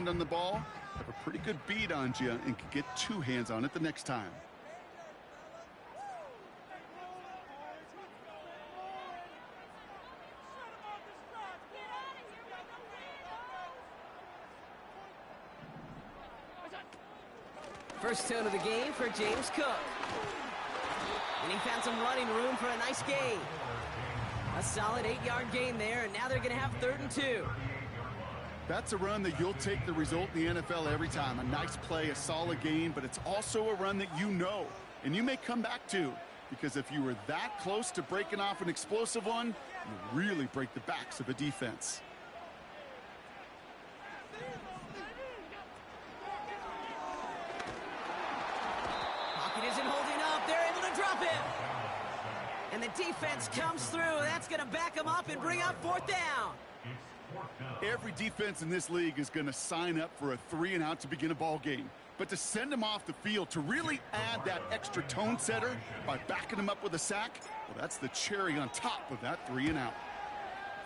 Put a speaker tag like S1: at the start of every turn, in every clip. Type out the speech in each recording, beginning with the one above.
S1: hand on the ball, have a pretty good beat on you and can get two hands on it the next time.
S2: First tone of the game for James Cook. And he found some running room for a nice gain. A solid 8-yard gain there, and now they're going to have 3rd and 2.
S1: That's a run that you'll take the result in the NFL every time. A nice play, a solid gain, but it's also a run that you know, and you may come back to, because if you were that close to breaking off an explosive one, you really break the backs of a defense.
S2: Pocket isn't holding up. They're able to drop him. And the defense comes through. That's going to back them up and bring up 4th down.
S1: Every defense in this league is going to sign up for a 3-and-out to begin a ball game. But to send them off the field, to really add that extra tone setter by backing them up with a sack, well, that's the cherry on top of that 3-and-out.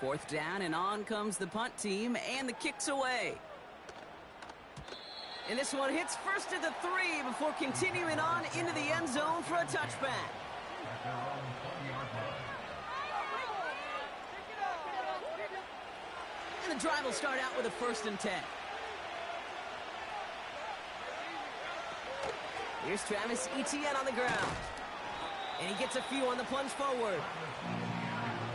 S2: 4th down, and on comes the punt team, and the kick's away. And this one hits first at the 3 before continuing on into the end zone for a touchback. And the drive will start out with a 1st and 10. Here's Travis Etienne on the ground. And he gets a few on the plunge forward.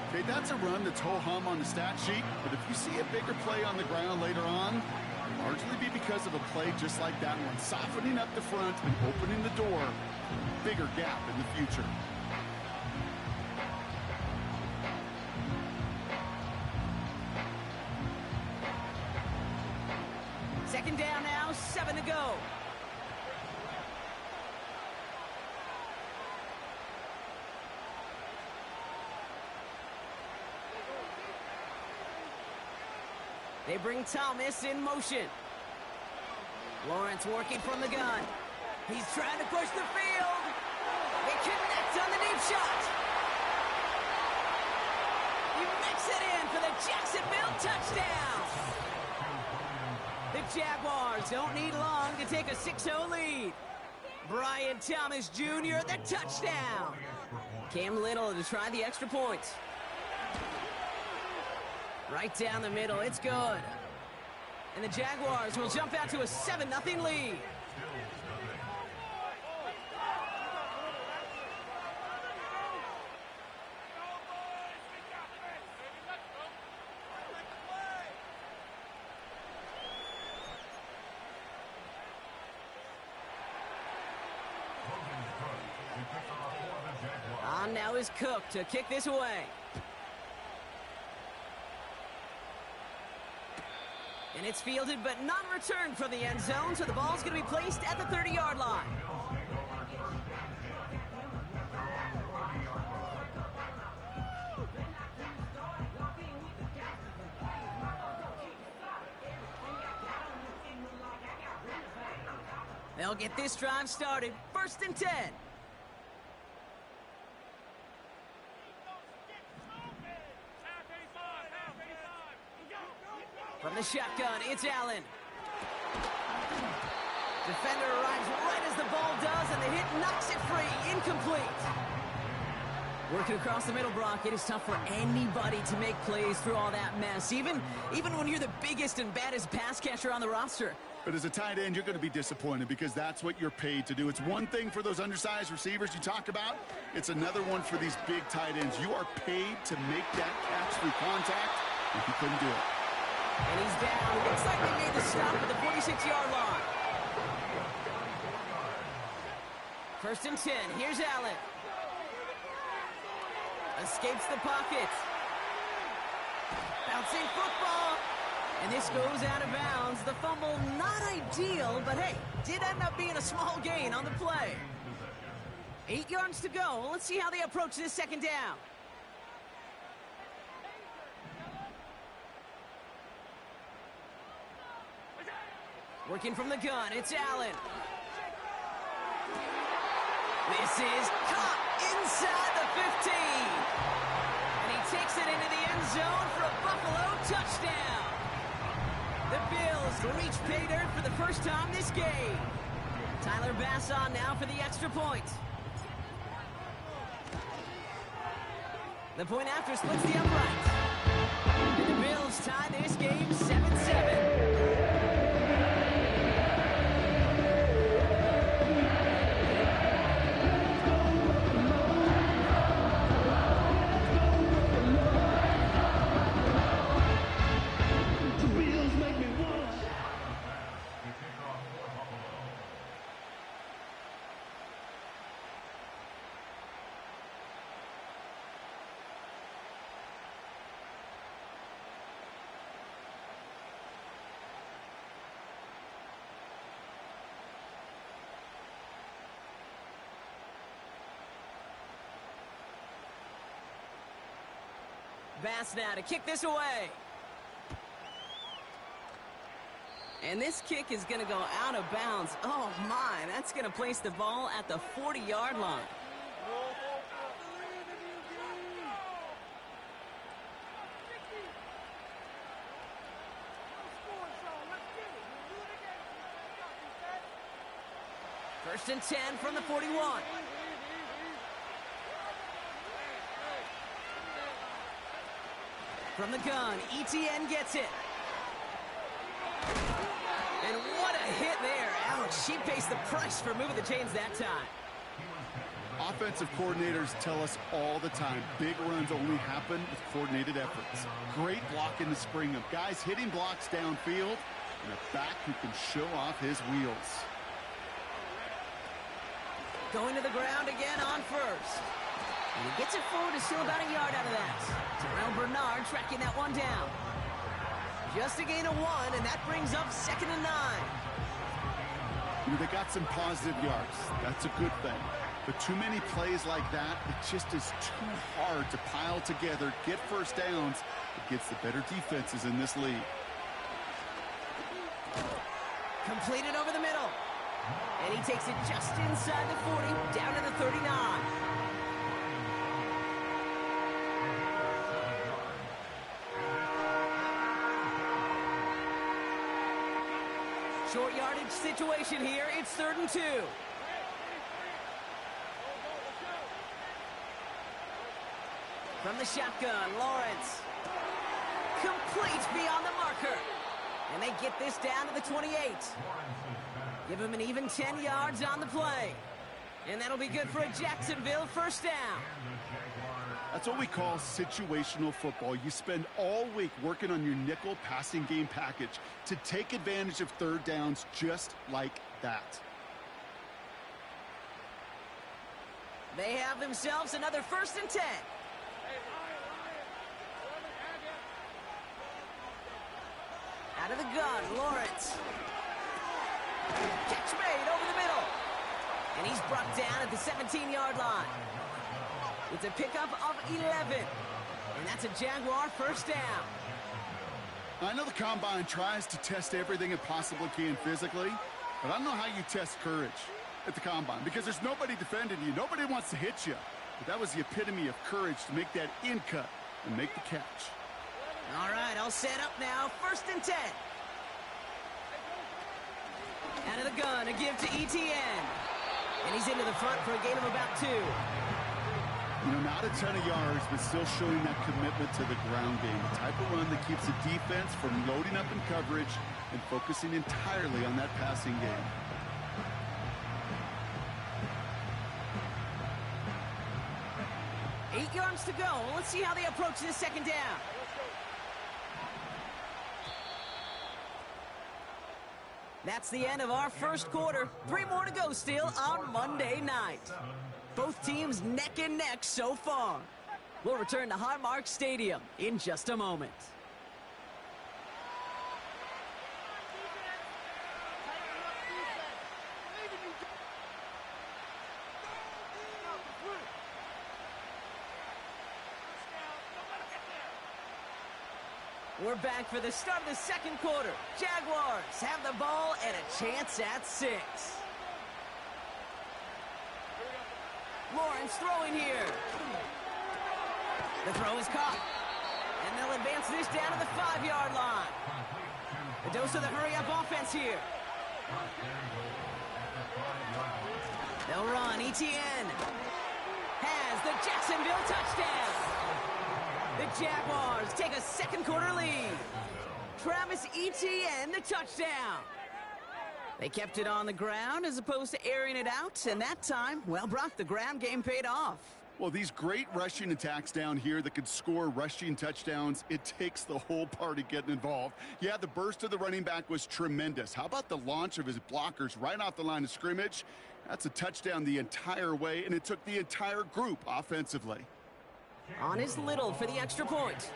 S1: Okay, that's a run that's ho-hum on the stat sheet, but if you see a bigger play on the ground later on, it'll largely be because of a play just like that one, softening up the front and opening the door, bigger gap in the future.
S2: Second down now, 7 to go. They bring Thomas in motion. Lawrence working from the gun. He's trying to push the field. They connect on the deep shot. He makes it in for the Jacksonville touchdown. The Jaguars don't need long to take a 6-0 lead. Brian Thomas Jr., the touchdown. Cam Little to try the extra point. Right down the middle, it's good. And the Jaguars will jump out to a 7-0 lead. On now is Cook to kick this away. And it's fielded but not returned from the end zone, so the ball's going to be placed at the 30-yard line. They'll get this drive started. 1st and 10. From the shotgun, it's Allen. Defender arrives right as the ball does, and the hit knocks it free. Incomplete. Working across the middle, Brock, it is tough for anybody to make plays through all that mess, even when you're the biggest and baddest pass catcher on the roster.
S1: But as a tight end, you're going to be disappointed because that's what you're paid to do. It's one thing for those undersized receivers you talk about. It's another one for these big tight ends. You are paid to make that catch through contact, and he couldn't do it.
S2: And he's down. Looks like they made the stop at the 46-yard line. 1st and 10. Here's Allen. Escapes the pocket. Bouncing football. And this goes out of bounds. The fumble, not ideal, but hey, did end up being a small gain on the play. 8 yards to go. Let's see how they approach this 2nd down. Working from the gun, it's Allen. This is caught inside the 15. And he takes it into the end zone for a Buffalo touchdown. The Bills reach pay dirt for the first time this game. Tyler Bass on now for the extra point. The point after splits the upright. And the Bills tie this game 7-7. Bass now to kick this away. And this kick is going to go out of bounds. Oh, my. That's going to place the ball at the 40-yard line. First and 10 from the 41. From the gun, ETN gets it. And what a hit there. Ouch, she pays the price for moving the chains that time.
S1: Offensive coordinators tell us all the time, big runs only happen with coordinated efforts. Great block in the spring of guys hitting blocks downfield and a back who can show off his wheels.
S2: Going to the ground again on first. And he gets it forward to steal about a yard out of that. Terrell Bernard tracking that one down. Just a gain of 1, and that brings up 2nd and 9.
S1: They got some positive yards. That's a good thing. But too many plays like that, it just is too hard to pile together, get first downs against the better defenses in this league.
S2: Completed over the middle. And he takes it just inside the 40, down to the 39. Short yardage situation here. It's 3rd and 2. From the shotgun, Lawrence. Complete beyond the marker. And they get this down to the 28. Give him an even 10 yards on the play. And that'll be good for a Jacksonville first down.
S1: That's what we call situational football. You spend all week working on your nickel passing game package to take advantage of 3rd downs just like that.
S2: They have themselves another 1st and 10. Out of the gun, Lawrence. Catch made over the middle. And he's brought down at the 17-yard line. It's a pickup of 11. And that's a Jaguar first down.
S1: I know the Combine tries to test everything it possibly can physically, but I don't know how you test courage at the Combine because there's nobody defending you. Nobody wants to hit you. But that was the epitome of courage to make that in cut and make the catch.
S2: All right, I'll set up now. 1st and 10. Out of the gun, a give to ETN. And he's into the front for a gain of about 2.
S1: You know, not a ton of yards, but still showing that commitment to the ground game. The type of run that keeps the defense from loading up in coverage and focusing entirely on that passing game.
S2: Eight yards to go. Let's see how they approach this 2nd down. That's the end of our first quarter. 3 more to go still on Monday night. Both teams neck and neck so far. We'll return to Highmark Stadium in just a moment. We're back for the start of the 2nd quarter. Jaguars have the ball and a chance at 6. Lawrence throwing here. The throw is caught. And they'll advance this down to the 5-yard line. A dose of the hurry-up offense here. They'll run. Etienne has the Jacksonville touchdown. The Jaguars take a second quarter lead. Travis Etienne, the touchdown. They kept it on the ground as opposed to airing it out, and that time, well, Brock, the ground game paid off.
S1: Well, these great rushing attacks down here that could score rushing touchdowns, it takes the whole party getting involved. Yeah, the burst of the running back was tremendous. How about the launch of his blockers right off the line of scrimmage? That's a touchdown the entire way, and it took the entire group offensively.
S2: On is Little for the extra point.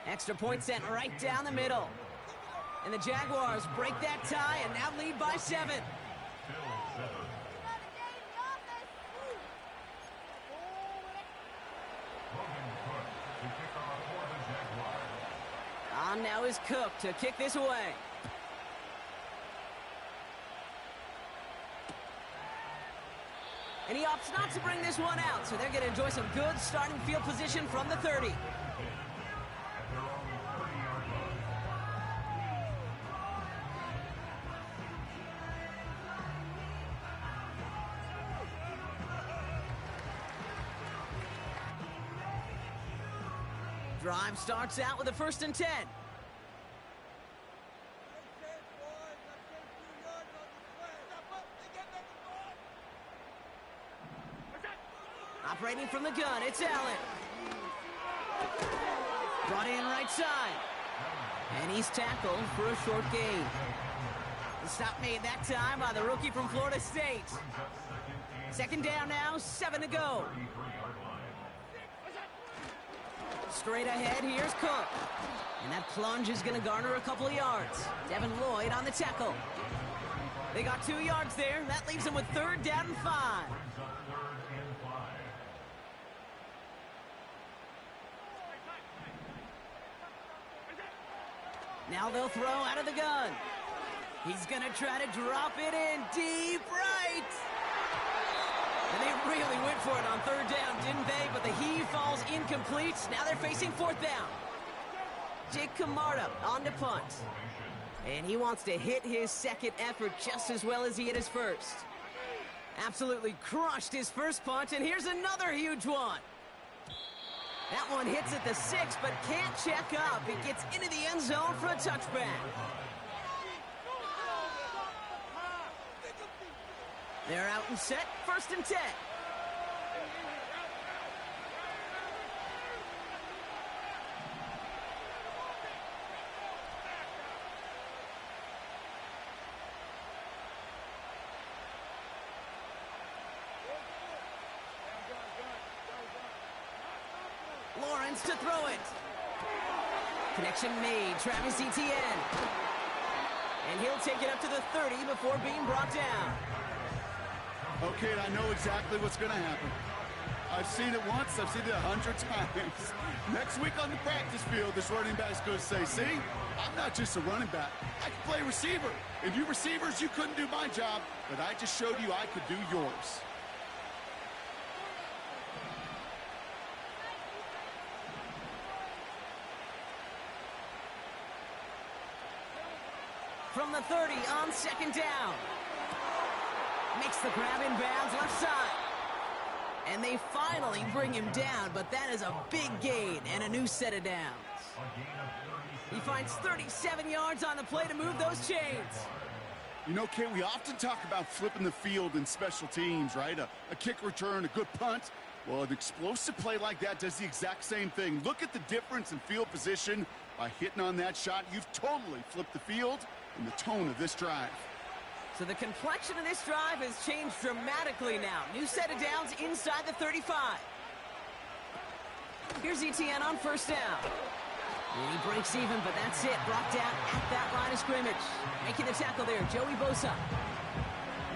S2: Extra point sent right down the middle. And the Jaguars break that tie and now lead by 7. On now is Cook to kick this away. And he opts not to bring this one out, so they're going to enjoy some good starting field position from the 30. Drive starts out with a 1st and 10. Operating from the gun, it's Allen. Brought in right side. And he's tackled for a short gain. The stop made that time by the rookie from Florida State. 2nd down now, 7 to go. Straight ahead, here's Cook. And that plunge is going to garner a couple of yards. Devin Lloyd on the tackle. They got 2 yards there. That leaves them with 3rd down and 5. Now they'll throw out of the gun. He's going to try to drop it in deep right. And they really went for it on 3rd down, didn't they? But the heave falls incomplete. Now they're facing 4th down. Jake Camarda on to punt. And he wants to hit his 2nd effort just as well as he hit his 1st. Absolutely crushed his 1st punt, and here's another huge one. That one hits at the 6, but can't check up. It gets into the end zone for a touchback. They're out and set, 1st and 10. Lawrence to throw it. Connection made, Travis Etienne. And he'll take it up to the 30 before being brought down.
S1: Okay, I know exactly what's going to happen. I've seen it once, I've seen it 100 times. Next week on the practice field, this running back's going to say, see, I'm not just a running back. I can play receiver. And you receivers, you couldn't do my job, but I just showed you I could do yours.
S2: From the 30 on 2nd down. Makes the grab in bounds left side. And they finally bring him down, but that is a big gain and a new set of downs. He finds 37 yards on the play to move those chains.
S1: You know, Kate, we often talk about flipping the field in special teams, right? A kick return, a good punt. Well, an explosive play like that does the exact same thing. Look at the difference in field position. By hitting on that shot, you've totally flipped the field and the tone of this drive.
S2: So the complexion of this drive has changed dramatically now. New set of downs inside the 35. Here's Etienne on 1st down. And he breaks even, but that's it. Brought down at that line of scrimmage. Making the tackle there, Joey Bosa.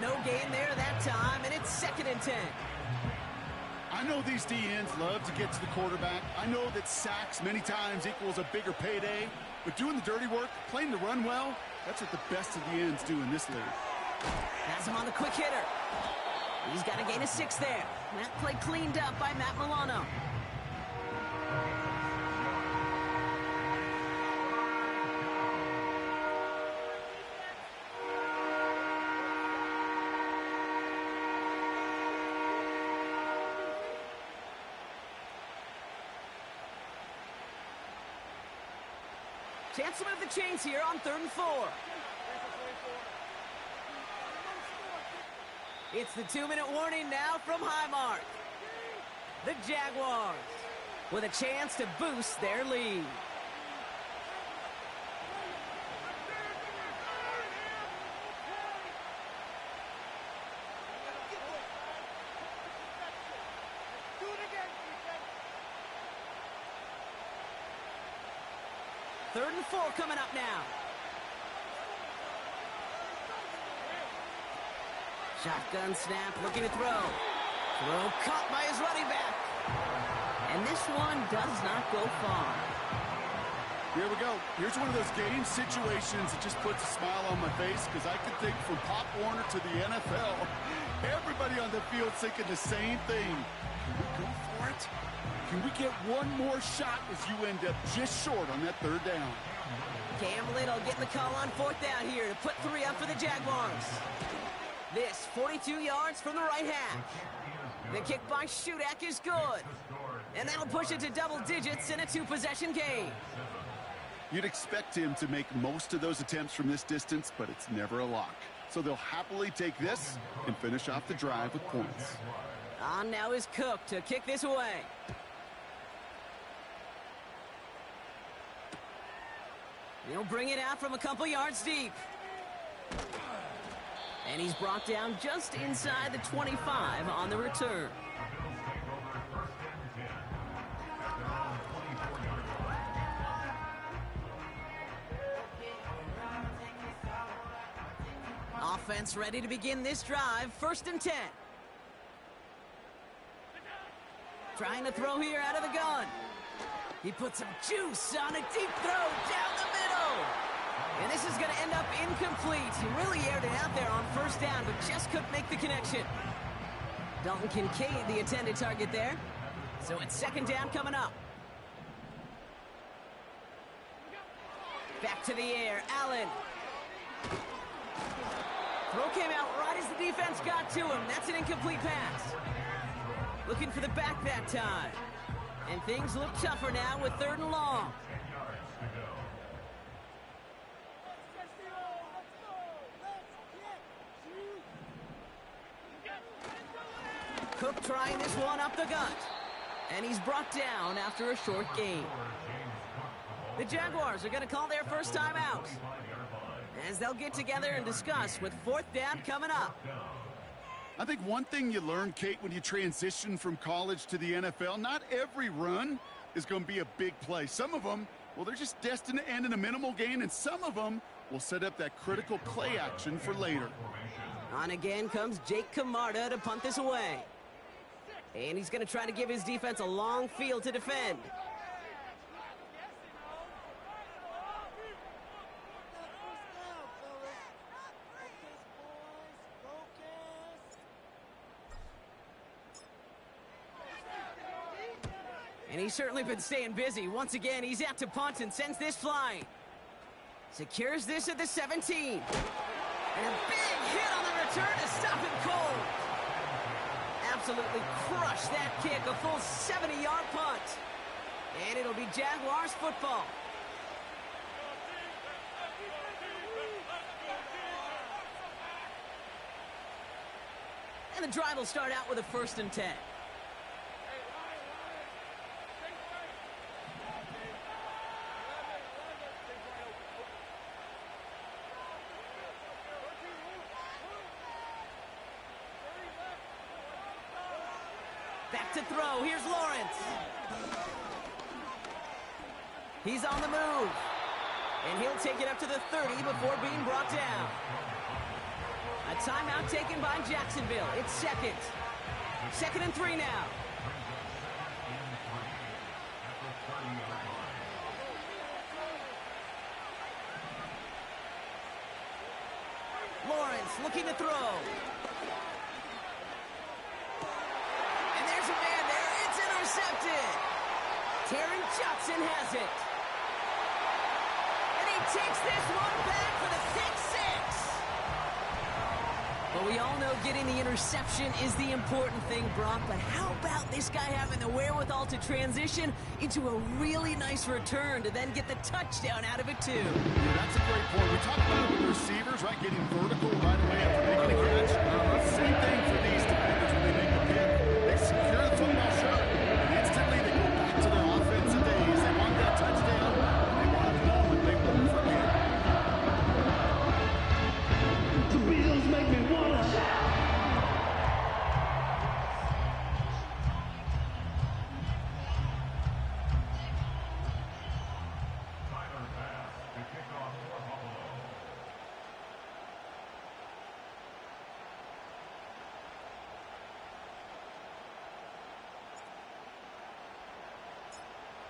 S2: No gain there that time, and it's 2nd and 10.
S1: I know these DNs love to get to the quarterback. I know that sacks many times equals a bigger payday. But doing the dirty work, playing the run well, that's what the best of the ends do in this league.
S2: Has him on the quick hitter. He's got a gain of 6 there. That play cleaned up by Matt Milano. Chance to move the chains here on 3rd and 4. It's the 2-minute warning now from Highmark. The Jaguars with a chance to boost their lead. Third and 4 coming up now. Shotgun snap, looking to throw. Throw caught by his running back. And this one does not go far.
S1: Here we go. Here's one of those game situations that just puts a smile on my face, because I can think from Pop Warner to the NFL, everybody on the field thinking the same thing. Can we go for it? Can we get one more shot as you end up just short on that 3rd down?
S2: Cam Little getting the call on 4th down here to put 3 up for the Jaguars. This 42 yards from the right half. The kick by Shudak is good. And that'll push it to double digits in a 2-possession game.
S1: You'd expect him to make most of those attempts from this distance, but it's never a lock. So they'll happily take this and finish off the drive with points.
S2: On now is Cook to kick this away. He'll bring it out from a couple yards deep. And he's brought down just inside the 25 on the return. Offense ready to begin this drive. 1st and 10. Trying to throw here out of the gun. He put some juice on a deep throw down the middle. And this is going to end up incomplete. He really aired it out there on 1st down, but just couldn't make the connection. Dalton Kincaid, the intended target there. So it's 2nd down coming up. Back to the air, Allen. Throw came out right as the defense got to him. That's an incomplete pass. Looking for the back that time. And things look tougher now with 3rd and long. Cook trying this one up the gut. And he's brought down after a short gain. The Jaguars are going to call their first time out, as they'll get together and discuss with 4th down coming up.
S1: I think one thing you learn, Kate, when you transition from college to the NFL, not every run is going to be a big play. Some of them, well, they're just destined to end in a minimal gain, and some of them will set up that critical play action for later.
S2: On again comes Jake Camarda to punt this away. And he's going to try to give his defense a long field to defend. And he's certainly been staying busy. Once again, he's out to punt and sends this flying. Secures this at the 17. And a big hit on the return to stop him cold. Absolutely crushed that kick, a full 70-yard punt. And it'll be Jaguars football. And the drive will start out with a 1st and 10. Back to throw. Here's Lawrence. He's on the move. And he'll take it up to the 30 before being brought down. A timeout taken by Jacksonville. It's 2nd. 2nd and 3 now. Lawrence looking to throw. And there's a man there. It's intercepted. Taron Johnson has it. And he takes this one back for the pick 6. Well, we all know getting the interception is the important thing, Brock, but how about this guy having the wherewithal to transition into a really nice return to then get the touchdown out of it, too?
S1: Yeah, that's a great point. We talk about it with receivers, right, getting vertical right away after making a catch. Same thing for these defenders when they make a pick. They secure the football shut, and instantly they go back to their offensive days. They want that touchdown, and they want it home, and they won't forget.
S3: The Beatles make me wanna shout.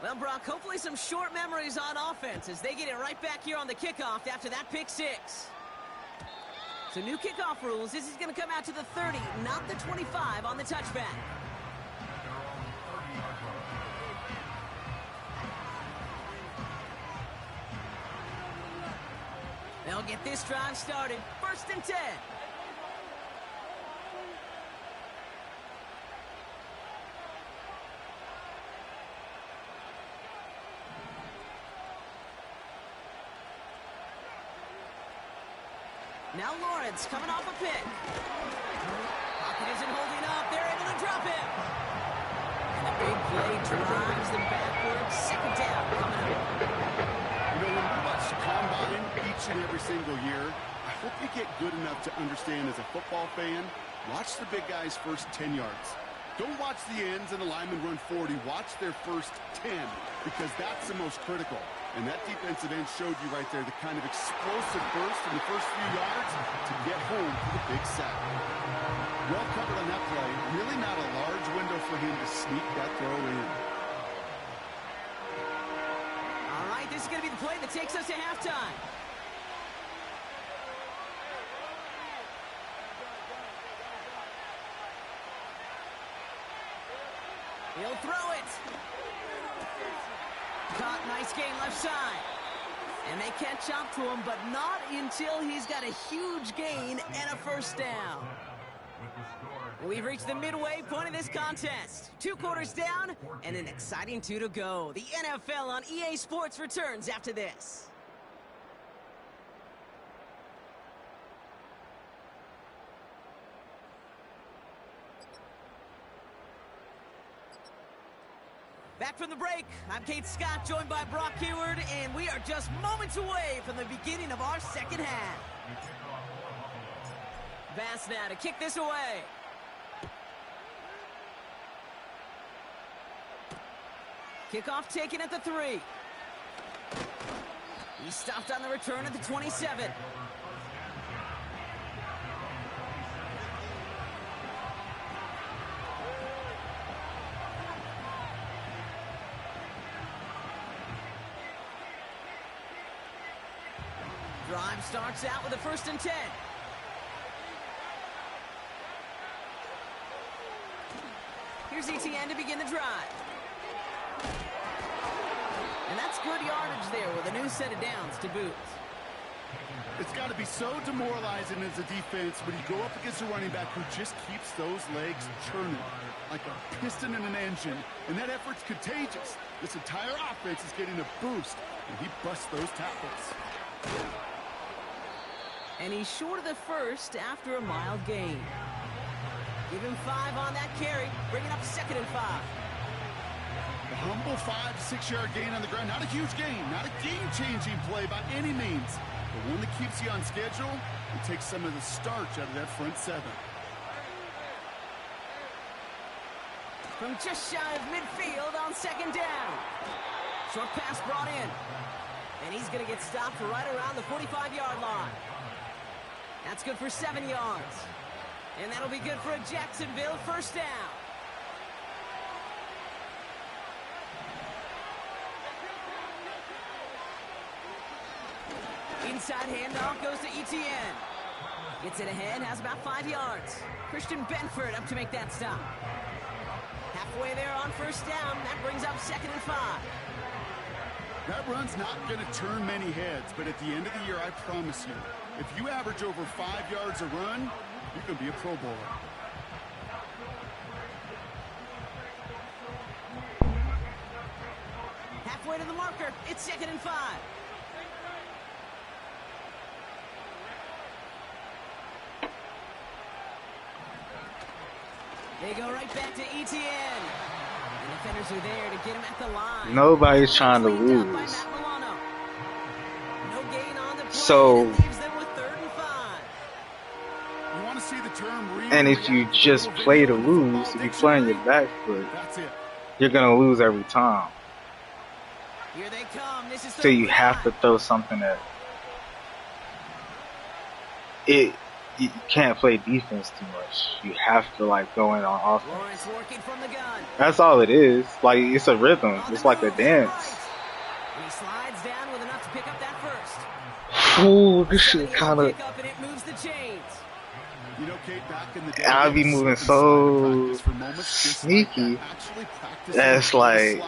S2: Well, Brock, hopefully some short memories on offense as they get it right back here on the kickoff after that pick six. So new kickoff rules. This is going to come out to the 30, not the 25 on the touchback. They'll get this drive started. 1st and 10. Now Lawrence coming off a pick. Pocket isn't holding up. They're able to drop him. And the big play drives them backwards. 2nd down coming up.
S1: You know, when we watch Combine each and every single year, I hope you get good enough to understand as a football fan, watch the big guys' first 10 yards. Don't watch the ends and the linemen run 40. Watch their first 10 because that's the most critical. And that defensive end showed you right there the kind of explosive burst in the first few yards to get home for the big sack. Well covered on that play. Really not a large window for him to sneak that throw in.
S2: All right, this is going to be the play that takes us to halftime. He'll throw it. Caught, nice gain left side. And they catch up to him, but not until he's got a huge gain and a 1st down. We've reached the midway point of this contest. 2 quarters down and an exciting 2 to go. The NFL on EA Sports returns after this. Back from the break, I'm Kate Scott, joined by Brock Heward, and we are just moments away from the beginning of our 2nd half. Bass now to kick this away. Kickoff taken at the 3. He stopped on the return at the 27. Drive starts out with a 1st and 10. Here's ETN to begin the drive. And that's good yardage there with a new set of downs to boot.
S1: It's got to be so demoralizing as a defense when you go up against a running back who just keeps those legs churning like a piston in an engine, and that effort's contagious. This entire offense is getting a boost, and he busts those tackles.
S2: And he's short of the 1st after a mild gain. Give him 5 on that carry, bring it up 2nd and 5.
S1: A humble 5 to 6 yard gain on the ground. Not a huge gain, not a game-changing play by any means, but one that keeps you on schedule and takes some of the starch out of that front 7.
S2: From just shy of midfield on 2nd down. Short pass brought in. And he's going to get stopped right around the 45-yard line. That's good for 7 yards. And that'll be good for a Jacksonville 1st down. Inside handoff goes to ETN. Gets it ahead, has about 5 yards. Christian Benford up to make that stop. Halfway there on 1st down. That brings up 2nd and 5.
S1: That run's not going to turn many heads, but at the end of the year, I promise you, if you average over 5 yards a run, You could be a Pro Bowler.
S2: Halfway to the marker. It's 2nd and 5. They go right back to ETN. The defenders are there to get him at the line.
S4: Nobody's trying to lose.
S2: No gain on the play,
S4: So,
S2: and it leaves them with 3rd and 5.
S1: You want to see the term
S4: and if you just play to lose, if you play on your back foot, you're gonna lose every time.
S2: Here they come. This is
S4: So you have to throw something at it. You can't play defense too much. You have to like go in on offense.
S2: Lawrence working from the gun.
S4: That's all it is. Like it's a rhythm. It's like a dance.
S2: And he slides down with enough to pick up that first.
S4: Ooh, this shit kind of.
S2: And it moves the chains.
S1: You know, Kate, back in the day,
S4: I'll be moving so sneaky. That's like.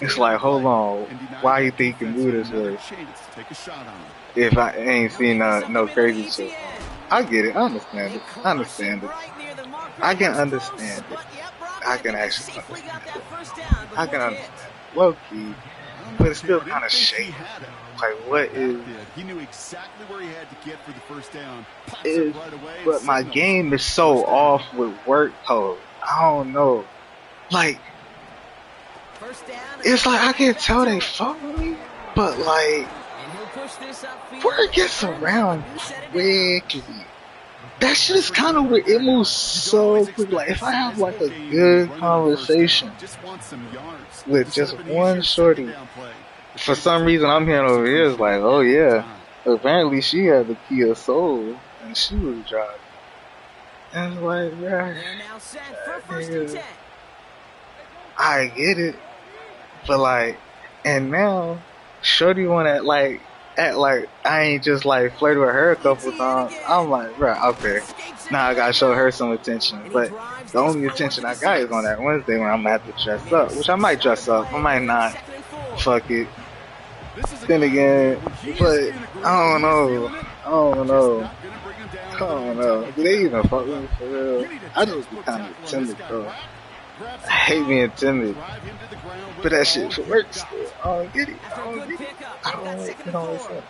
S4: It's like, hold on, why you think you can move this way? If I ain't seen no crazy shit. I get it, I understand it. I understand it. I can understand it. I can actually understand it. I can understand it. Low key. But it's still kind of shady. Like, what is...
S1: He knew exactly where he had to get for the first down.
S4: But my game is so off with work code. I don't know. Like... It's like I can tell they fuck with me, but like word gets around quickly. That shit is kind of weird. It moves so quick. Like if I have like a good conversation with just one shorty, for some reason I'm hearing over here is like, oh yeah, apparently she had the Kia Soul and she was driving. And it's like, yeah, I get it. But like, and now, shorty wanna act like I ain't just like flirted with her a couple times. I'm like, bruh, okay, now I gotta show her some attention. But the only attention I got is on that Wednesday when I'm gonna have to dress up, which I might dress up, I might not. Fuck it. Then again, but I don't know. Do they even fuck with me for real? I just be kind of timid though. I hate being timid. But that shit for work still. I don't get it. I don't make no sense.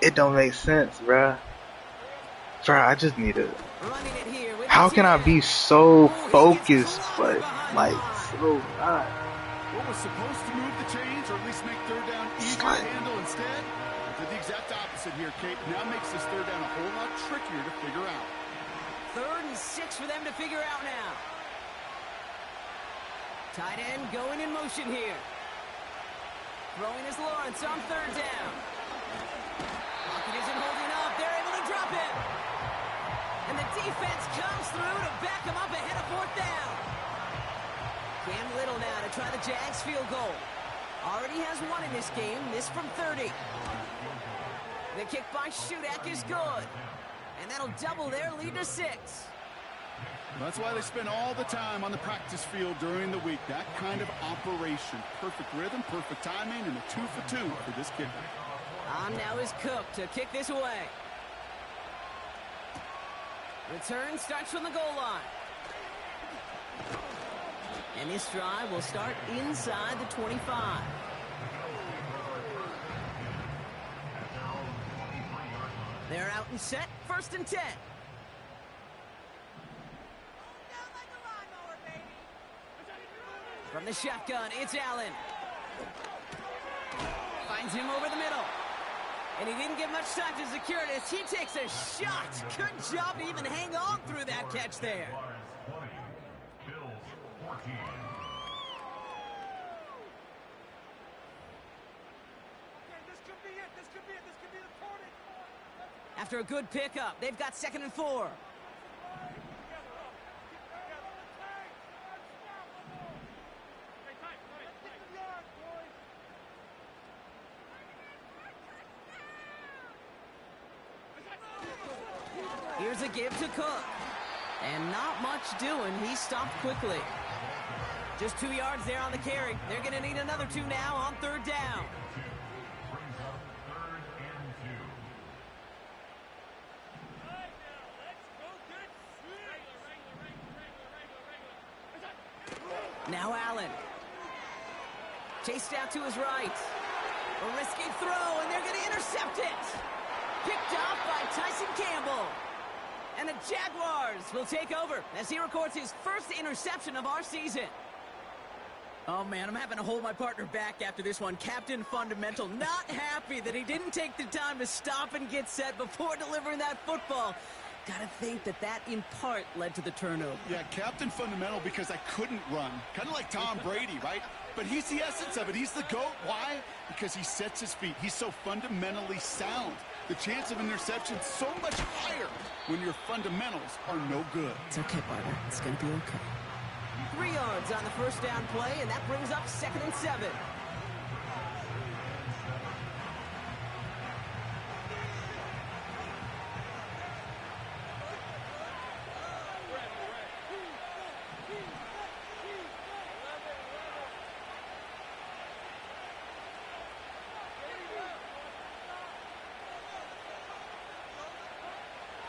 S4: It don't make sense, bruh. Bruh, I just need to... How can I be so focused, but like so not?
S1: What was supposed to move the chains, or at least make 3rd down easier to handle instead? Did the exact opposite here, Kate. Now makes this 3rd down a whole lot trickier to figure out.
S2: 3rd and 6 for them to figure out now. Tight end going in motion here. Throwing is Lawrence on 3rd down. Pocket isn't holding up. They're able to drop it. And the defense comes through to back him up ahead of 4th down. Cam Little now to try the Jags field goal. Already has one in this game. This from 30. The kick by Shudak is good. And that'll double their lead to 6.
S1: That's why they spend all the time on the practice field during the week. That kind of operation. Perfect rhythm, perfect timing, and a 2 for 2 for this kicker.
S2: On now is Cook to kick this away. Return starts from the goal line. And this drive will start inside the 25. They're out and set. 1st and 10. From the shotgun, it's Allen. Finds him over the middle. And he didn't get much time to secure it as he takes a shot. Good job to even hang on through that catch there. After a good pickup, they've got 2nd and 4. Here's a give to Cook. And not much doing. He stopped quickly. Just 2 yards there on the carry. They're going to need another 2 now on 3rd down. Now Allen. Chased out to his right. A risky throw, and they're going to intercept it. Picked off by Tyson Campbell. And the Jaguars will take over as he records his first interception of our season. Oh, man, I'm having to hold my partner back after this one. Captain Fundamental, not happy that he didn't take the time to stop and get set before delivering that football. Gotta think that in part led to the turnover.
S1: Yeah, Captain Fundamental because I couldn't run. Kind of like Tom Brady, right? But he's the essence of it. He's the GOAT. Why? Because he sets his feet. He's so fundamentally sound. The chance of interception so much higher when your fundamentals are no good.
S2: It's okay, partner. It's gonna be okay. 3 yards on the first down play, and that brings up 2nd and 7.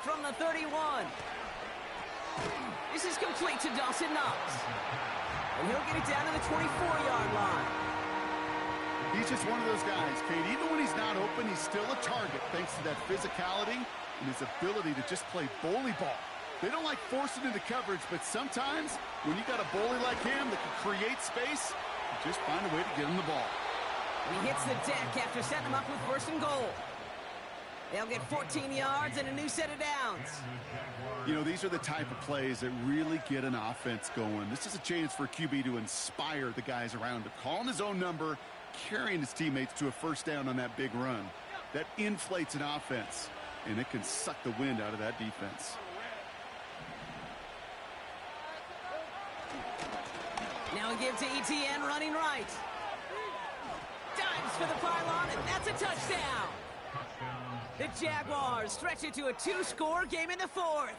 S2: From the 31. This is complete to Dawson Knox. And he'll get it down to the 24-yard line.
S1: He's just one of those guys, Kate. Even when he's not open, he's still a target thanks to that physicality and his ability to just play bully ball. They don't like forcing into coverage, but sometimes when you got a bully like him that can create space, you just find a way to get him the ball.
S2: He hits the deck after setting him up with 1st and goal. They'll get 14 yards and a new set of downs.
S1: You know, these are the type of plays that really get an offense going. This is a chance for QB to inspire the guys around him. Calling his own number, carrying his teammates to a 1st down on that big run. That inflates an offense, and it can suck the wind out of that defense.
S2: Now a give to ETN running right. Dives for the pylon, and that's a touchdown. The Jaguars stretch it to a 2-score game in the 4th.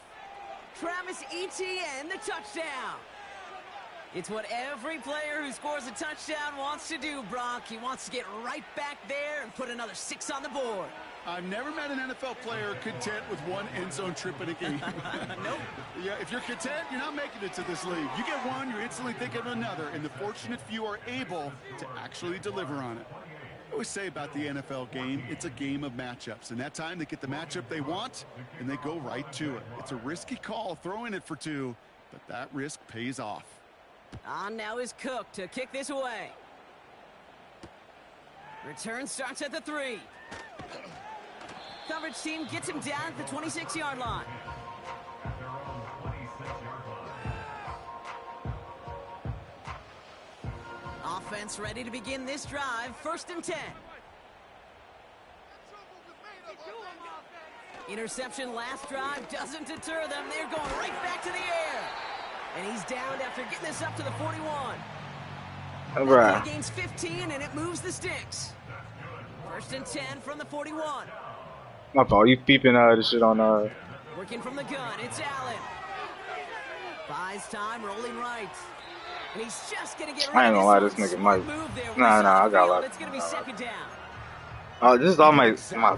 S2: Travis Etienne, the touchdown. It's what every player who scores a touchdown wants to do, Brock. He wants to get right back there and put another 6 on the board.
S1: I've never met an NFL player content with one end zone trip in a game.
S2: Nope.
S1: Yeah, if you're content, you're not making it to this league. You get one, you're instantly thinking of another, and the fortunate few are able to actually deliver on it. I always say about the NFL game, it's a game of matchups. And that time they get the matchup they want, and they go right to it. It's a risky call throwing it for 2, but that risk pays off.
S2: On now is Cook to kick this away. Return starts at the 3. Coverage team gets him down at the 26-yard line. Offense ready to begin this drive. 1st and 10. Interception last drive doesn't deter them. They're going right back to the air. And he's downed after getting this up to the 41.
S4: All right.
S2: He gains 15, and it moves the sticks. 1st and 10 from the 41.
S4: My fault. You peeping this shit on
S2: Working from the gun, it's Allen. Buys time, rolling right. And he's just gonna get
S4: I ain't gonna lie, this nigga might. Nah, I got a lot.
S2: It's gonna be 2nd down.
S4: Oh, this is all my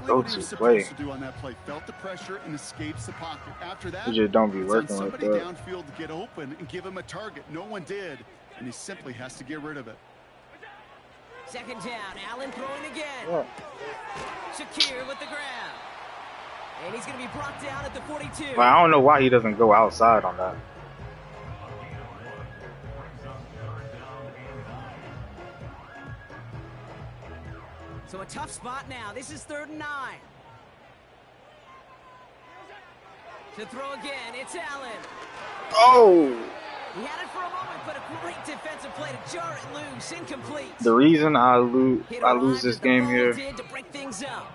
S1: go-to
S4: play.
S1: To do on that play. Felt the pressure and escapes the pocket. After that,
S4: You just don't be working
S1: send
S4: with
S1: somebody
S4: that.
S1: downfield to get open and give him a target. No one did, and he simply has to get rid of it.
S2: 2nd down, Allen throwing again.
S4: Yeah.
S2: Shakir with the grab. And he's gonna be brought down at the 42.
S4: But I don't know why he doesn't go outside on that.
S2: So a tough spot now. This is 3rd and 9. To throw again, it's Allen.
S4: Oh!
S2: He had it for a moment, but a great defensive play to jar it loose. Incomplete.
S4: The reason I lose this game here
S2: to break things up.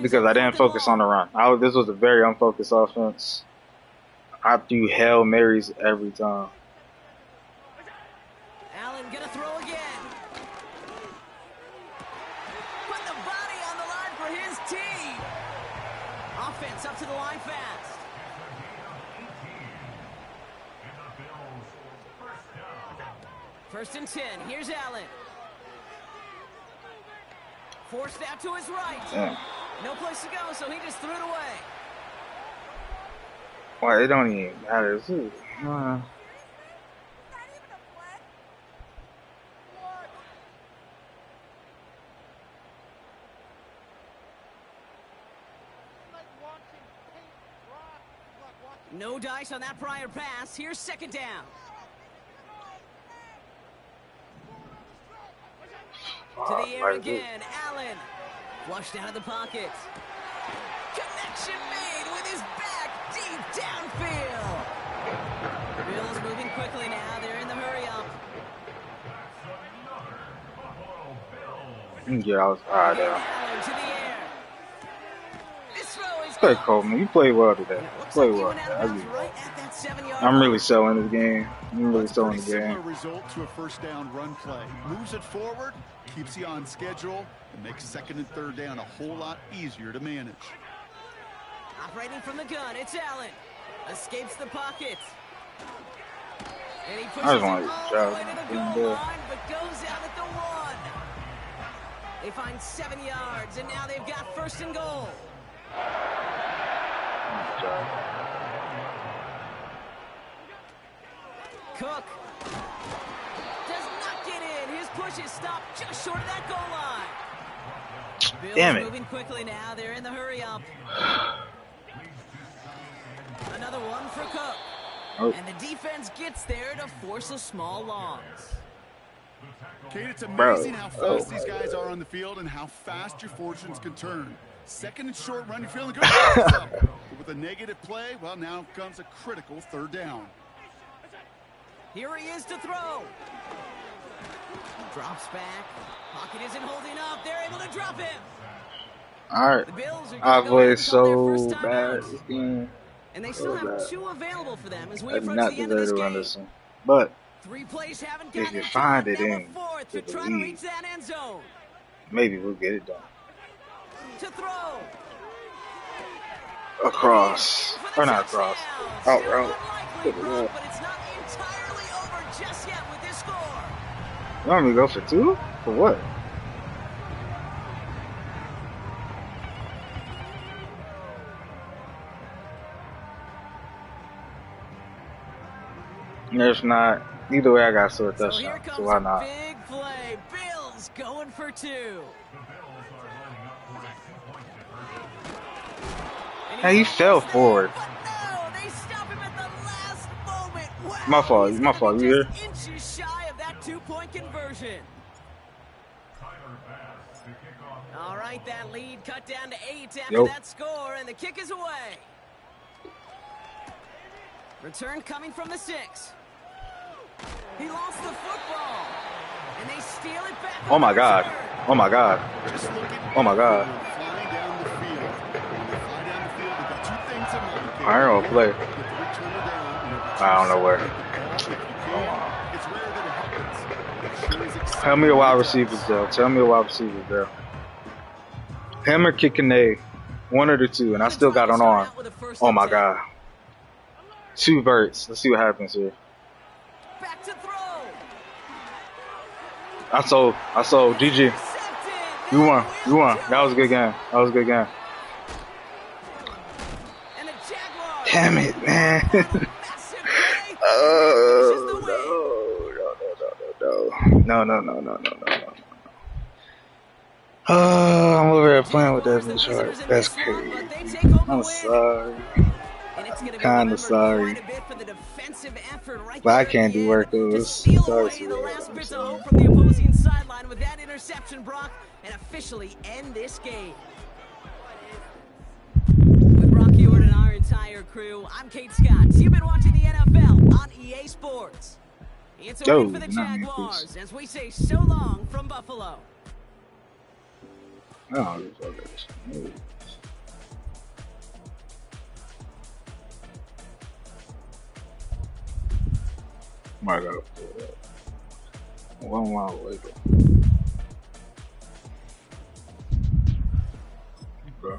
S4: because I didn't focus on the run. This was a very unfocused offense. I do Hail Marys every time.
S2: Allen gonna throw again. Put the body on the line for his team. Offense up to the line fast. First and 10. Here's Allen. Forced out to his right.
S4: Damn.
S2: No place to go, so he just threw it away.
S4: Why, it don't even matter.
S2: No dice on that prior pass. Here's second down. To the air again, Allen. Flushed out of the pocket. Connection made with his back deep downfield. Bills moving quickly now. They're in the hurry up.
S4: Yeah, I was alright there.
S2: Allen to the air. This throw is
S4: Play Coleman. You played well today. Play well.
S2: right at that 7-yard
S4: I'm
S2: line.
S4: really selling this game. I'm really
S1: That's a
S4: selling
S1: pretty
S4: the game.
S1: similar result to a first down run play. Moves it forward, keeps you on schedule, and makes second and third down a whole lot easier to manage.
S2: Operating from the gun, it's Allen. Escapes the pocket. And he
S4: I
S2: pushes
S4: just want
S2: it
S4: to
S2: all
S4: try
S2: the way to the
S4: to
S2: goal line, but goes out at the 1. They find 7 yards, and now they've got first and goal. Cook does not get in. His push is stopped just short of that goal line. Bills
S4: Damn it.
S2: moving quickly now. They're in the hurry up. Another one for Cook.
S4: Oh.
S2: And the defense gets there to force a small loss.
S1: Kate, it's
S4: Bro.
S1: amazing how fast these guys are on the field and how fast your fortunes can turn. Second and short run, you're feeling good about yourself. But with a negative play, well, now comes a critical third down.
S2: Here he is to throw. Drops back. Pocket isn't holding up. They're able to drop him.
S4: Alright.
S2: The Bills are
S4: I
S2: going to go ahead
S4: played
S2: and call their
S4: so
S2: first
S4: bad
S2: timeout.
S4: this game.
S2: And they still have 2 available for them as we
S4: I did
S2: approach
S4: not
S2: the end of this
S4: deserve to run
S2: game.
S4: this one. But
S2: 3 plays haven't
S4: if
S2: gotten
S4: you
S2: it
S4: find
S2: done.
S4: it
S2: Now
S4: in
S2: a fourth to
S4: to
S2: try to
S4: believe,
S2: reach that end zone.
S4: maybe we'll get it done.
S2: To throw.
S4: Across. Or not across. Out route.
S2: Unlikely, Brock, but it's not entirely over just yet with this score.
S4: You want me to go for 2? For what? There's not. Either way, I got to a
S2: So here
S4: touchdown.
S2: comes
S4: So why
S2: a
S4: not?
S2: big play. Bills going for 2. And
S4: Hey, he
S2: he's
S4: fell
S2: almost there,
S4: forward.
S2: but no, they stop him at the last moment. Wow,
S4: My fault,
S2: he's
S4: my
S2: gonna
S4: fault,
S2: be
S4: you
S2: just inches shy of that 2-point conversion. All right, that lead cut down to 8 after that score, and the kick is away. Return coming from the 6. He lost the football, and they steal it back.
S4: Oh my God. Oh my God.
S1: Just looking
S4: Oh my God.
S1: flying down the field. When they fly down the field, they've got 2 things in mind. Okay,
S4: I don't play.
S1: get the returner down,
S4: I don't know where.
S1: If you can, it's rare that it happens. It sure is exciting.
S4: Tell me a wide receivers though. Tell me a wide receivers there. Him or kicking a one of the 2, and I still got an arm. Oh my God. 2 verts. Let's see what happens here.
S2: Back to throw.
S4: I sold. GG. You won. You won. That was a good game. That was a good game.
S2: And the Jaguars.
S4: Damn it, man.
S2: Massive play. Finishes the win.
S4: No. I'm over here playing with that bitch right. That's crazy. I'm sorry.
S2: And it's gonna be
S4: Kinda
S2: remembered
S4: sorry.
S2: quite a bit for the defensive effort right
S4: But I
S2: there
S4: can't
S2: at the
S4: do work,
S2: end
S4: though.
S2: to
S4: It's
S2: steal
S4: sorry
S2: away
S4: to
S2: the
S4: hear
S2: last
S4: that.
S2: bits of hope from the opposing sideline with that interception, Brock, and officially end this game. With Brock Ewart and our entire crew, I'm Kate Scott. You've been watching the NFL on EA Sports. It's a win for the Jaguars as we say so long from Buffalo.
S4: No, my God. One mile away, bro.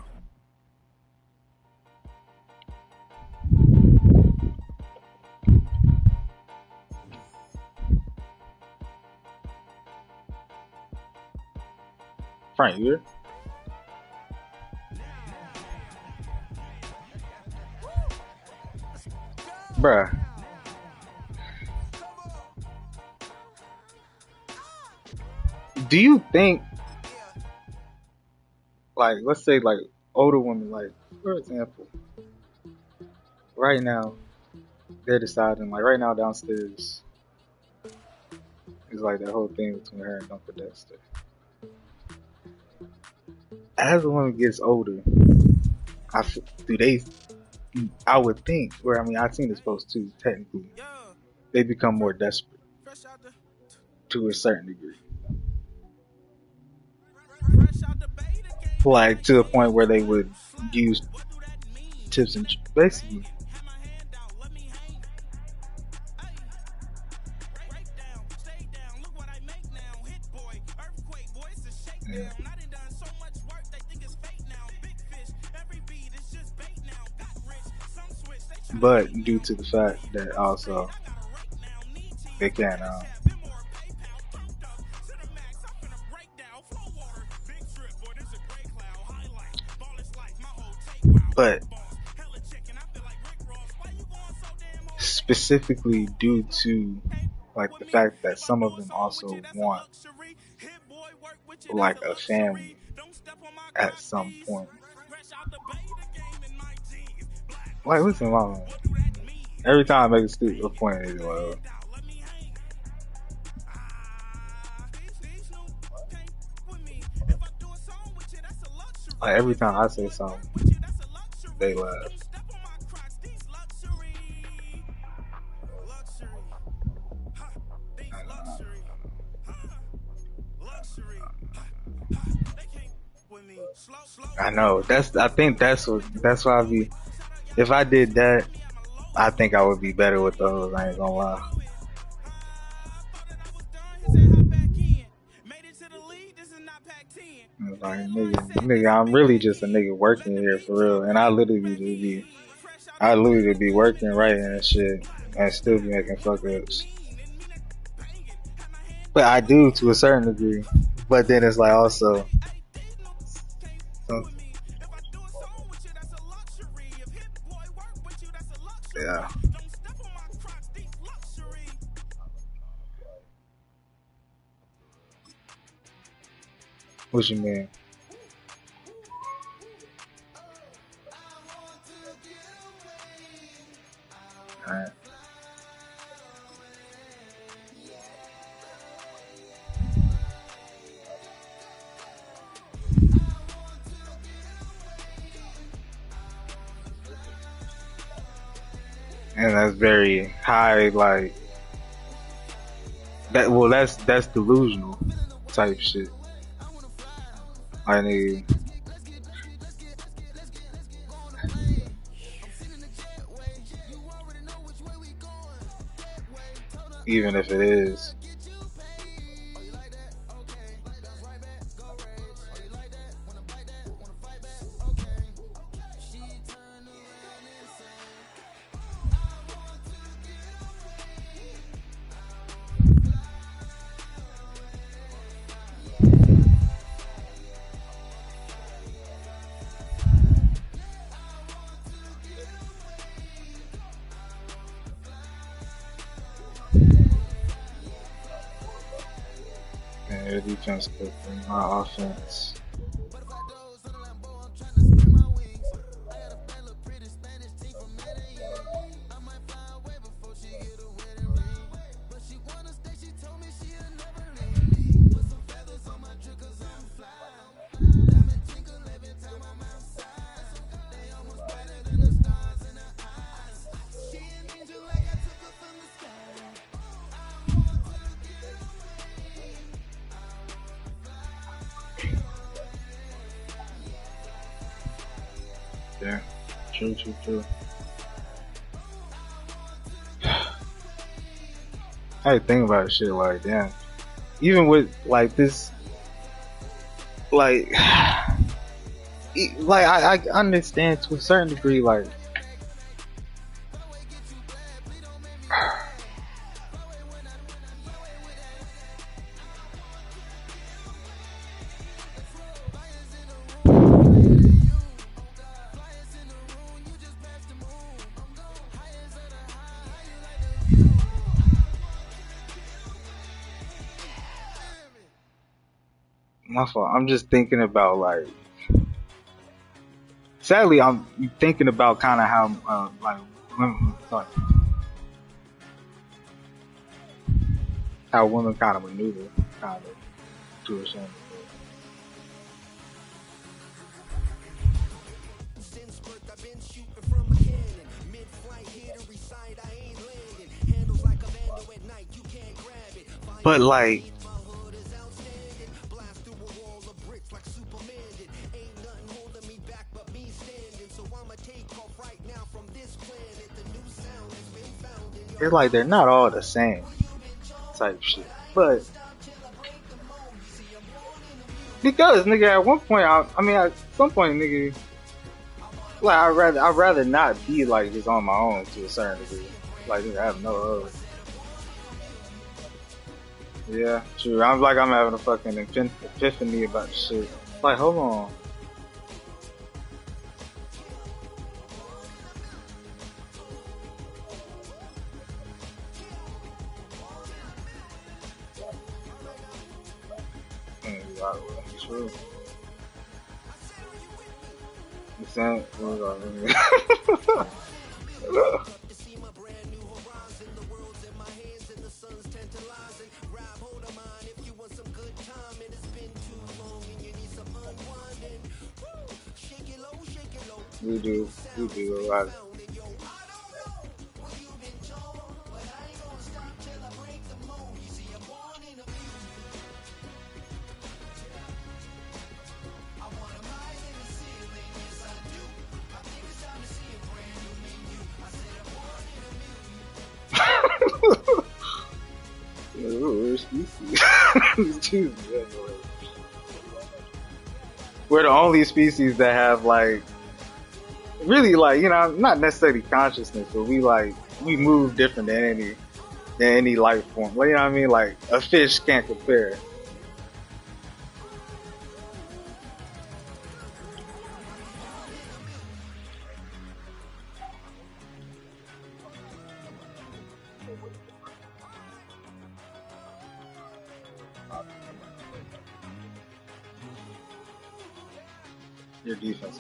S4: Frank, you here? Bruh. Do you think, like, let's say, like, older women, like, for example, right now they're deciding. Like right now downstairs is like that whole thing between her and Uncle Dexter. As the woman gets older, do they? I would think, or I mean, I've seen this post too. Technically, they become more desperate to a certain degree, like to a point where they would use tips and basically. Yeah. But due to the fact that also they can, but specifically due to like the fact that some of them also want like a family at some point. Like listen, mama. Every time I make a point, it's like every time I say something, they laugh. I know. I think that's why I be. If I did that, I think I would be better with those. I ain't gonna lie. Like nigga, I'm really just a nigga working here for real, and I literally be working, writing and shit, and still be making fuck ups. But I do to a certain degree. But then it's like also, yeah. What you mean? Alright. And that's very high, like that. Well, that's delusional type shit. I need. Even if it is. Yeah, your defense could bring my offense. Yeah, true. I think about shit like damn. Even with like this, like, like I understand to a certain degree, like. My fault. I'm just thinking about like. Sadly, I'm thinking about kind of how like Sorry. How women kind of maneuver, kind of, to a certain degree. But like, it's like they're not all the same type shit. But because nigga, at one point, I mean, at some point, nigga, like I'd rather not be like just on my own to a certain degree. Like nigga, I have no. Yeah, true. I'm having a fucking epiphany about the shit. Like, hold on. True. You saying? We do a lot. We're the only species that have like really like, you know, not necessarily consciousness, but we move different than any life form. Like, you know what I mean? Like a fish can't compare. Your defense.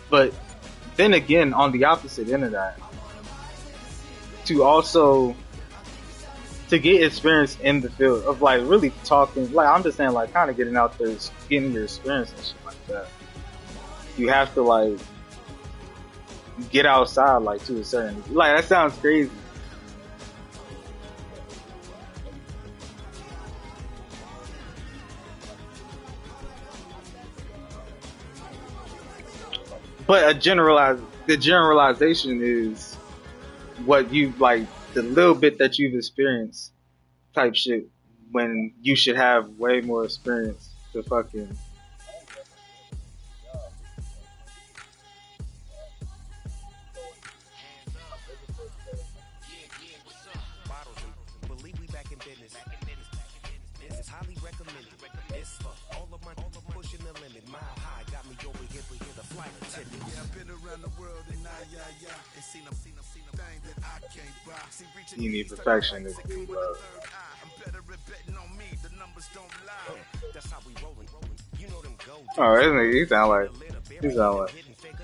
S4: But then again, on the opposite end of that, to get experience in the field of like really talking, like I'm just saying, like kind of getting out there, getting your experience and shit like that. You have to like get outside, like to a certain, like that sounds crazy. But the generalization is what you like, the little bit that you've experienced type shit, when you should have way more experience to fucking. You need perfection to be loved. Oh, isn't it? You sound like.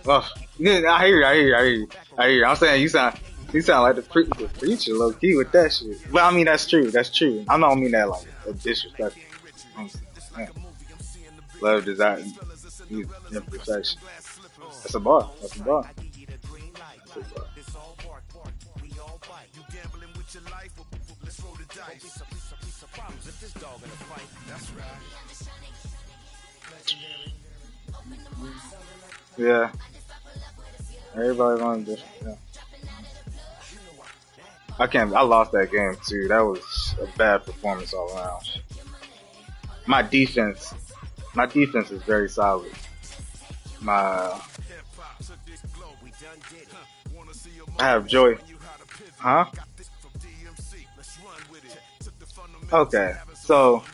S4: Oh, yeah, I hear you. I'm saying you sound like the preacher, low key with that shit. Well, I mean that's true. I don't mean that like a disrespect. Love, desire, imperfection. That's a bar. Yeah. Everybody on this. Yeah. I lost that game too. That was a bad performance all around. My defense is very solid. I have Joy. Huh? Okay. So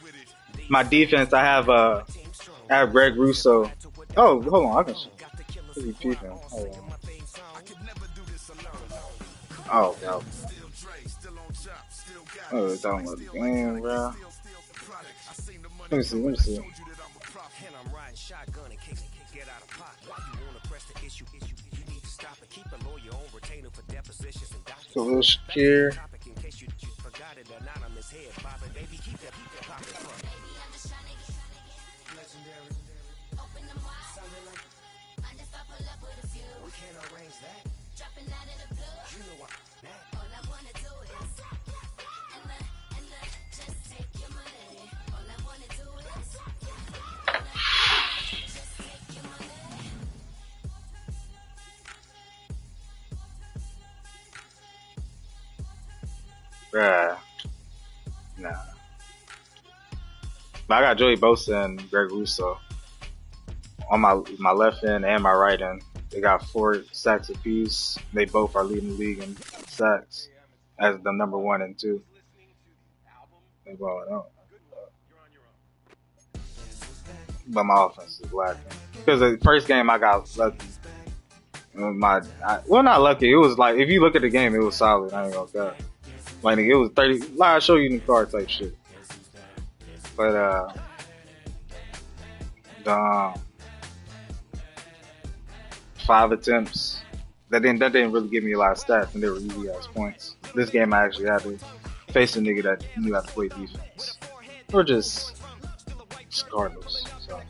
S4: my defense, I have Greg Russo. Oh, hold on, I can repeat him. Hold on. Oh, God. Oh, we're talking about the game, bro. Let me see. Let me see.
S5: And I'm riding shotgun in case you get out of pot. Why you wanna press the issue? You need to stop and keep a lawyer on retainer for depositions and documents.
S4: So we'll secure.
S5: Topic in case you forgot it, anonymous head bobbing, baby, keep that popping front. Legendary. Open them wide. Sounding like I just stop pull up with a few. We can't arrange that. Dropping out of the blue. You know what? All I wanna do is and just take your money. All I wanna do is just take your money.
S4: Bruh. Nah. But I got Joey Bosa and Greg Russo on my left end and my right end. They got 4 sacks apiece. They both are leading the league in sacks as the number 1 and 2. They balling out. But my offense is lacking. Because the first game I got lucky. Well, not lucky. It was like, if you look at the game, it was solid. I ain't gonna cut. Like, it was 30. Like, I'll show you in the car type shit. But, the 5 attempts. That didn't really give me a lot of stats, and they were easy ass points. This game, I actually had to face a nigga that knew how to play defense. Or just Cardinals. So.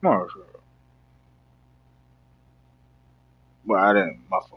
S4: More. Well, I didn't. My fault.